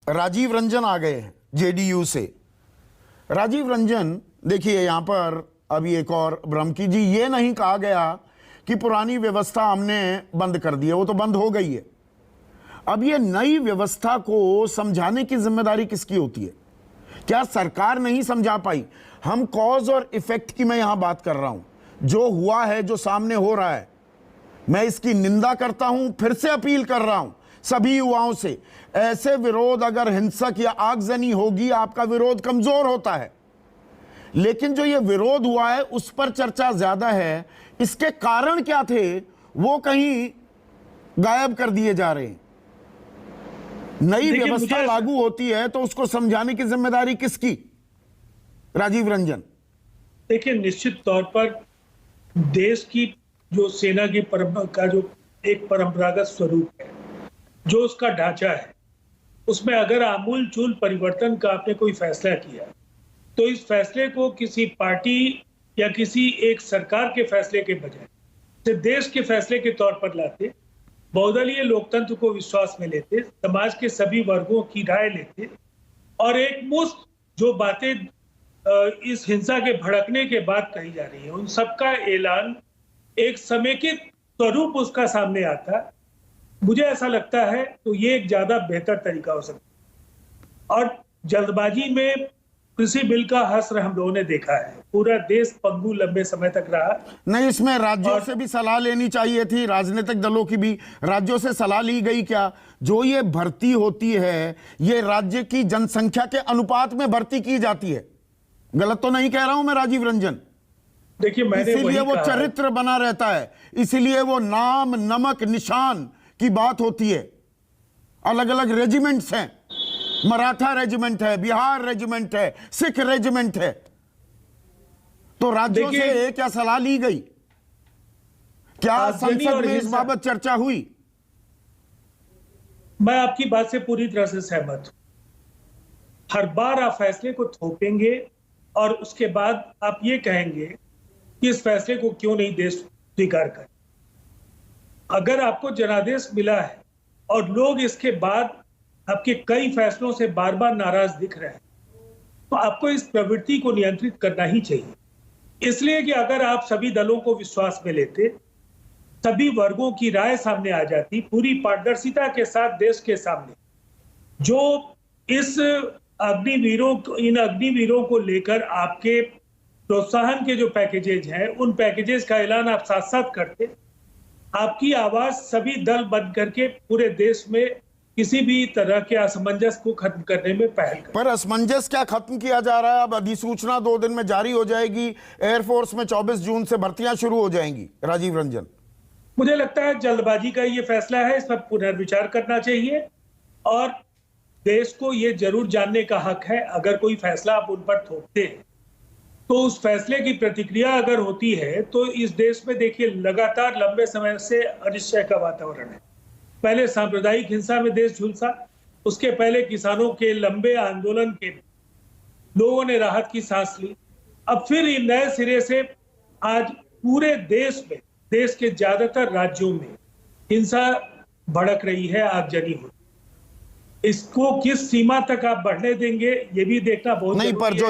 राजीव रंजन आ गए हैं जेडीयू से। राजीव रंजन, देखिए यहां पर अभी एक और ब्रह्मकी जी, ये नहीं कहा गया कि पुरानी व्यवस्था हमने बंद कर दी है, वो तो बंद हो गई है। अब ये नई व्यवस्था को समझाने की जिम्मेदारी किसकी होती है? क्या सरकार नहीं समझा पाई? हम कॉज और इफेक्ट की मैं यहां बात कर रहा हूं। जो हुआ है, जो सामने हो रहा है, मैं इसकी निंदा करता हूं, फिर से अपील कर रहा हूं सभी युवाओं से, ऐसे विरोध अगर हिंसक या आगजनी होगी, आपका विरोध कमजोर होता है। लेकिन जो ये विरोध हुआ है उस पर चर्चा ज्यादा है। इसके कारण क्या थे वो कहीं गायब कर दिए जा रहे हैं। नई व्यवस्था लागू होती है तो उसको समझाने की जिम्मेदारी किसकी? राजीव रंजन, देखिए, निश्चित तौर पर देश की जो सेना की परंपरा का जो एक परंपरागत स्वरूप है, जो उसका ढांचा है, उसमें अगर आमूल चूल परिवर्तन का आपने कोई फैसला किया तो इस फैसले को किसी पार्टी या किसी एक सरकार के फैसले के बजाय से देश के फैसले के तौर पर लाते, बहुदलीय लोकतंत्र को विश्वास में लेते, समाज के सभी वर्गों की राय लेते और एक मुश्त जो बातें इस हिंसा के भड़कने के बाद कही जा रही है, उन सबका ऐलान, एक समेकित स्वरूप उसका सामने आता, मुझे ऐसा लगता है तो ये एक ज्यादा बेहतर तरीका हो सकता है। और जल्दबाजी में कृषि बिल का हश्र हम लोगों ने देखा है, पूरा देश पंगु लंबे समय तक रहा। नहीं, इसमें राज्यों से भी सलाह लेनी चाहिए थी, राजनीतिक दलों की भी राज्यों से सलाह ली गई क्या? जो ये भर्ती होती है, ये राज्य की जनसंख्या के अनुपात में भर्ती की जाती है। गलत तो नहीं कह रहा हूं मैं राजीव रंजन? देखिए, मैंने इसीलिए वो चरित्र बना रहता है, इसीलिए वो नाम नमक निशान की बात होती है। अलग अलग रेजिमेंट्स हैं, मराठा रेजिमेंट है, बिहार रेजिमेंट है, सिख रेजिमेंट है। तो राज्यों से क्या सलाह ली गई? क्या संसद में इस बाबत चर्चा हुई? मैं आपकी बात से पूरी तरह से सहमत हूं। हर बार आप फैसले को थोपेंगे और उसके बाद आप ये कहेंगे कि इस फैसले को क्यों नहीं देश स्वीकार करे। अगर आपको जनादेश मिला है और लोग इसके बाद आपके कई फैसलों से बार बार नाराज दिख रहे हैं, तो आपको इस प्रवृत्ति को नियंत्रित करना ही चाहिए। इसलिए कि अगर आप सभी दलों को विश्वास में लेते, सभी वर्गों की राय सामने आ जाती, पूरी पारदर्शिता के साथ देश के सामने, जो इस इन अग्निवीरों को लेकर आपके प्रोत्साहन के जो पैकेजेज हैं, उन पैकेजेज का ऐलान आप साथ साथ करते, आपकी आवाज सभी दल बन करके पूरे देश में किसी भी तरह के असमंजस को खत्म करने में पहल कर। पर असमंजस क्या खत्म किया जा रहा है? अब अधिसूचना 2 दिन में जारी हो जाएगी, एयरफोर्स में 24 जून से भर्तियां शुरू हो जाएंगी। राजीव रंजन, मुझे लगता है जल्दबाजी का ये फैसला है, इस पर पुनर्विचार करना चाहिए और देश को ये जरूर जानने का हक है, अगर कोई फैसला आप उन पर थोपते हैं तो उस फैसले की प्रतिक्रिया अगर होती है तो इस देश में देखिए लगातार लंबे समय से अनिश्चय का वातावरण है। पहले सांप्रदायिक हिंसा में देश झुलसा, उसके पहले किसानों के लंबे आंदोलन के लोगों ने राहत की सांस ली, अब फिर नए सिरे से आज पूरे देश में, देश के ज्यादातर राज्यों में हिंसा भड़क रही है, आगजनी हो। इसको किस सीमा तक आप बढ़ने देंगे ये भी देखना बहुत नहीं, पर जो